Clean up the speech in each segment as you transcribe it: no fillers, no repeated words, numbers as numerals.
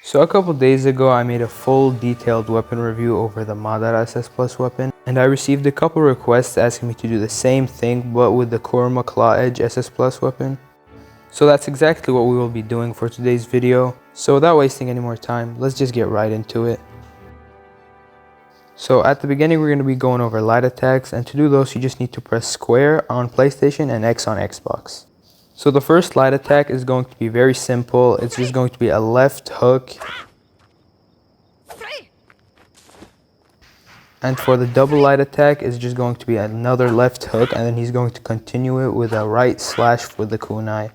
So a couple days ago I made a full detailed weapon review over the Madara SS Plus weapon, and I received a couple requests asking me to do the same thing but with the Kurama Claw Edge SS Plus weapon. So that's exactly what we will be doing for today's video. So without wasting any more time, let's just get right into it. So at the beginning we're going to be going over light attacks, and to do those you just need to press square on PlayStation and X on Xbox. So the first light attack is going to be very simple. It's just going to be a left hook. And for the double light attack, it's just going to be another left hook, and then he's going to continue it with a right slash with the kunai.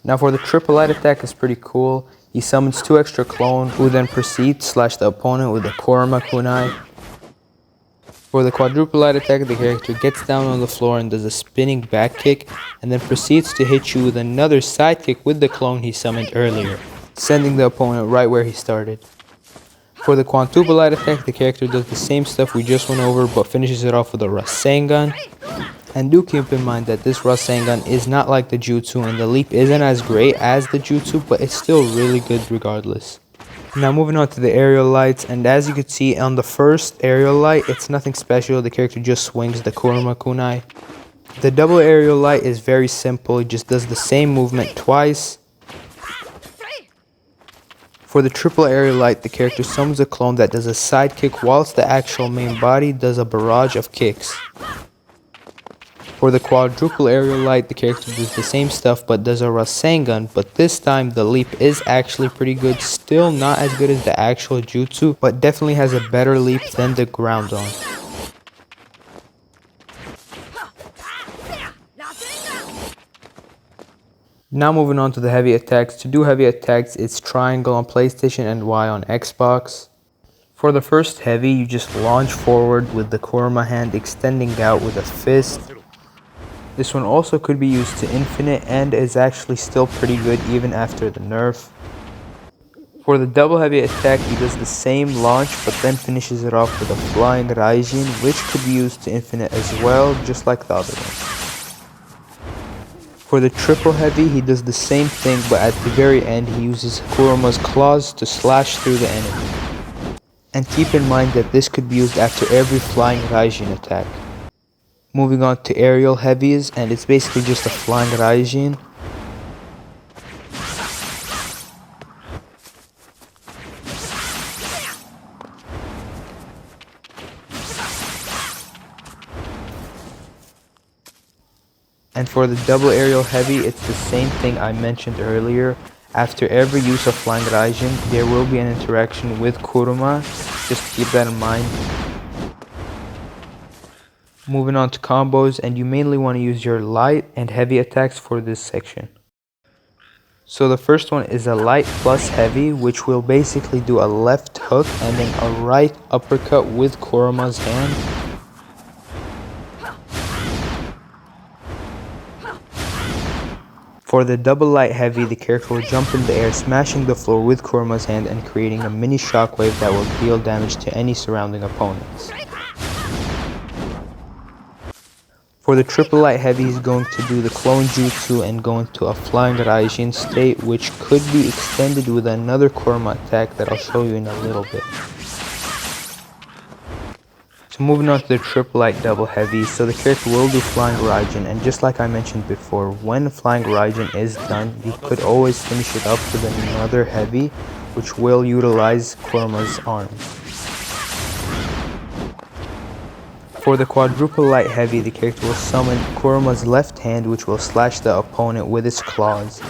Now for the triple light attack, is pretty cool. He summons 2 extra clone, who then proceeds to slash the opponent with the Kurama kunai. For the quadruple light attack, the character gets down on the floor and does a spinning back kick, and then proceeds to hit you with another side kick with the clone he summoned earlier, sending the opponent right where he started. For the quadruple light attack, the character does the same stuff we just went over but finishes it off with a Rasengan. And do keep in mind that this Rasengan is not like the jutsu, and the leap isn't as great as the jutsu, but it's still really good regardless. Now moving on to the aerial lights, and as you can see on the first aerial light, it's nothing special. The character just swings the Kurama kunai. The double aerial light is very simple. It just does the same movement twice. For the triple aerial light, the character summons a clone that does a side kick whilst the actual main body does a barrage of kicks. For the quadruple aerial light, the character does the same stuff but does a Rasengan, but this time the leap is actually pretty good. Still not as good as the actual jutsu, but definitely has a better leap than the ground on. Now moving on to the heavy attacks. To do heavy attacks, it's triangle on PlayStation and Y on Xbox. For the first heavy, you just launch forward with the Kurama hand extending out with a fist. This one also could be used to infinite and is actually still pretty good even after the nerf. For the double heavy attack, he does the same launch but then finishes it off with a flying Raijin, which could be used to infinite as well, just like the other one. For the triple heavy, he does the same thing, but at the very end he uses Kurama's claws to slash through the enemy. And keep in mind that this could be used after every flying Raijin attack. Moving on to aerial heavies, and it's basically just a flying Raijin. And for the double aerial heavy, it's the same thing I mentioned earlier. After every use of flying Raijin, there will be an interaction with Kurama. Just keep that in mind. Moving on to combos, and you mainly want to use your light and heavy attacks for this section. So the first one is a light plus heavy, which will basically do a left hook and then a right uppercut with Kurama's hand. For the double light heavy, the character will jump in the air, smashing the floor with Kurama's hand and creating a mini shockwave that will deal damage to any surrounding opponents. For the triple light heavy, he's going to do the clone jutsu and go into a flying Raijin state, which could be extended with another Kurama attack that I'll show you in a little bit. So moving on to the triple light double heavy, so the character will do flying Raijin, and just like I mentioned before, when flying Raijin is done, you could always finish it up with another heavy, which will utilize Kurama's arms. For the quadruple light heavy, the character will summon Kurama's left hand, which will slash the opponent with its claws.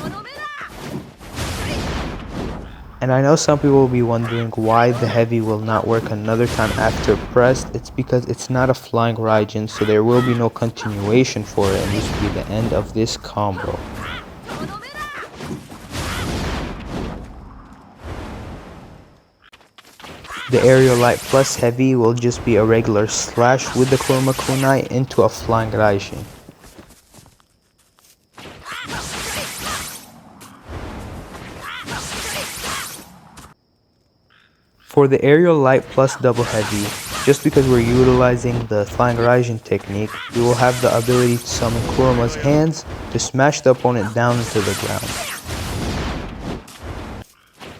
And I know some people will be wondering why the heavy will not work another time after pressed. It's because it's not a flying Raijin, so there will be no continuation for it, and this will be the end of this combo. The aerial light plus heavy will just be a regular slash with the Kurama kunai into a flying Raijin. For the aerial light plus double heavy, just because we're utilizing the flying Raijin technique, we will have the ability to summon Kurama's hands to smash the opponent down into the ground.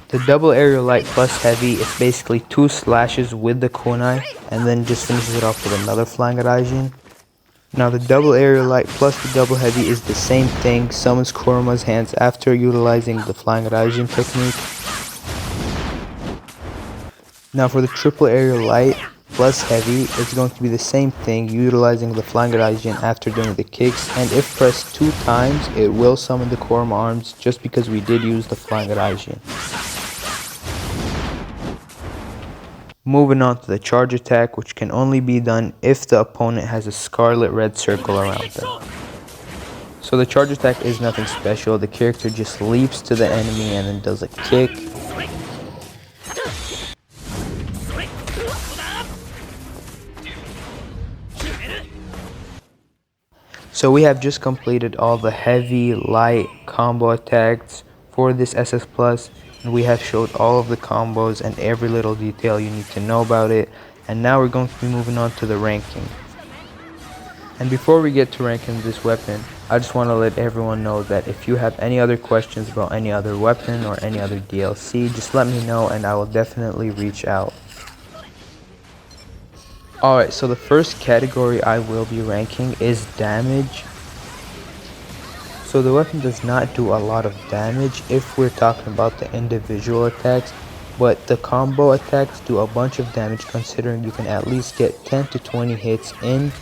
The double aerial light plus heavy is basically 2 slashes with the kunai and then just finishes it off with another flying Raijin. Now the double aerial light plus the double heavy is the same thing, summons Kurama's hands after utilizing the flying Raijin technique. Now for the triple aerial light plus heavy, it's going to be the same thing, utilizing the flying Raijin after doing the kicks, and if pressed 2 times, it will summon the Kurama arms just because we did use the flying Raijin. Moving on to the charge attack, which can only be done if the opponent has a scarlet red circle around them. So the charge attack is nothing special, the character just leaps to the enemy and then does a kick. So we have just completed all the heavy, light combo attacks for this SS Plus. And we have showed all of the combos and every little detail you need to know about it. And now we're going to be moving on to the ranking. And before we get to ranking this weapon, I just want to let everyone know that if you have any other questions about any other weapon or any other DLC, just let me know and I will definitely reach out. Alright, so the first category I will be ranking is damage. So the weapon does not do a lot of damage if we're talking about the individual attacks, but the combo attacks do a bunch of damage considering you can at least get 10 to 20 hits in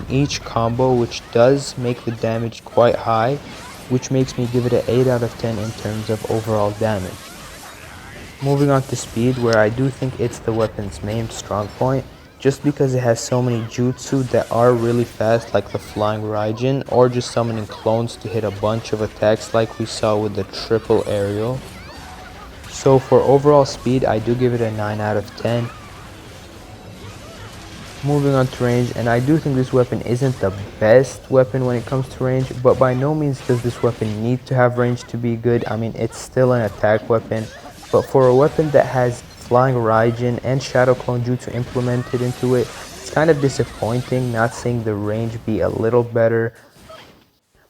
each combo, which does make the damage quite high, which makes me give it an 8 out of 10 in terms of overall damage. Moving on to speed, where I do think it's the weapon's main strong point, just because it has so many jutsu that are really fast, like the flying Raijin, or just summoning clones to hit a bunch of attacks like we saw with the triple aerial. So for overall speed, I do give it a 9 out of 10. Moving on to range, and I do think this weapon isn't the best weapon when it comes to range, but by no means does this weapon need to have range to be good. I mean, it's still an attack weapon, but for a weapon that has flying Raijin and Shadow Clone Jutsu implemented into it, it's kind of disappointing not seeing the range be a little better.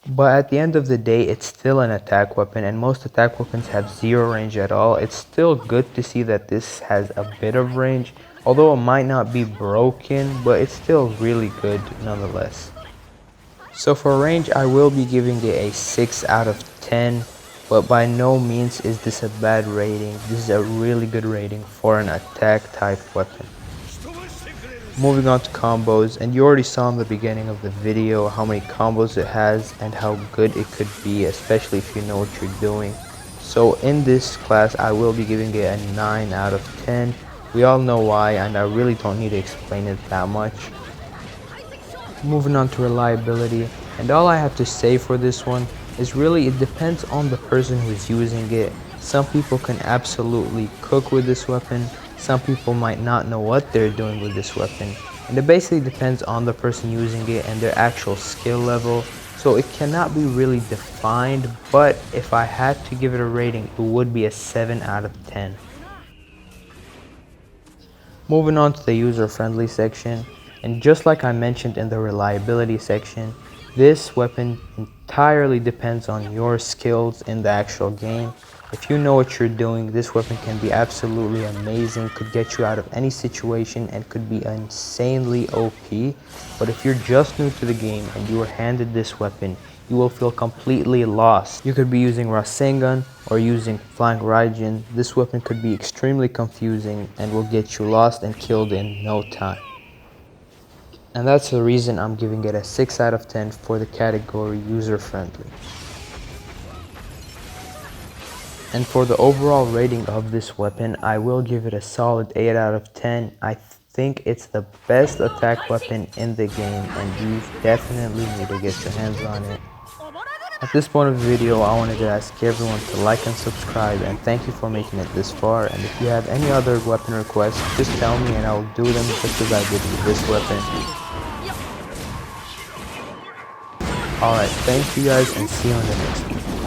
But at the end of the day, it's still an attack weapon, and most attack weapons have 0 range at all. It's still good to see that this has a bit of range, although it might not be broken, but it's still really good nonetheless. So for range, I will be giving it a 6 out of 10. But by no means is this a bad rating. This is a really good rating for an attack type weapon. Moving on to combos, and you already saw in the beginning of the video how many combos it has and how good it could be, especially if you know what you're doing. So in this class, I will be giving it a 9 out of 10. We all know why, and I really don't need to explain it that much. Moving on to reliability, and all I have to say for this one is really it depends on the person who's using it. Some people can absolutely cook with this weapon, some people might not know what they're doing with this weapon, and it basically depends on the person using it and their actual skill level, so it cannot be really defined, but if I had to give it a rating, it would be a 7 out of 10. Moving on to the user-friendly section, and just like I mentioned in the reliability section, this weapon entirely depends on your skills in the actual game. If you know what you're doing, this weapon can be absolutely amazing, could get you out of any situation, and could be insanely OP. But if you're just new to the game and you were handed this weapon, you will feel completely lost. You could be using Rasengan or using Flying Raijin. This weapon could be extremely confusing and will get you lost and killed in no time. And that's the reason I'm giving it a 6 out of 10 for the category user-friendly. And for the overall rating of this weapon, I will give it a solid 8 out of 10. I think it's the best attack weapon in the game, and you definitely need to get your hands on it. At this point of the video, I wanted to ask everyone to like and subscribe, and thank you for making it this far. And if you have any other weapon requests, just tell me and I will do them just as I did with this weapon. Alright, thank you guys, and see you on the next one.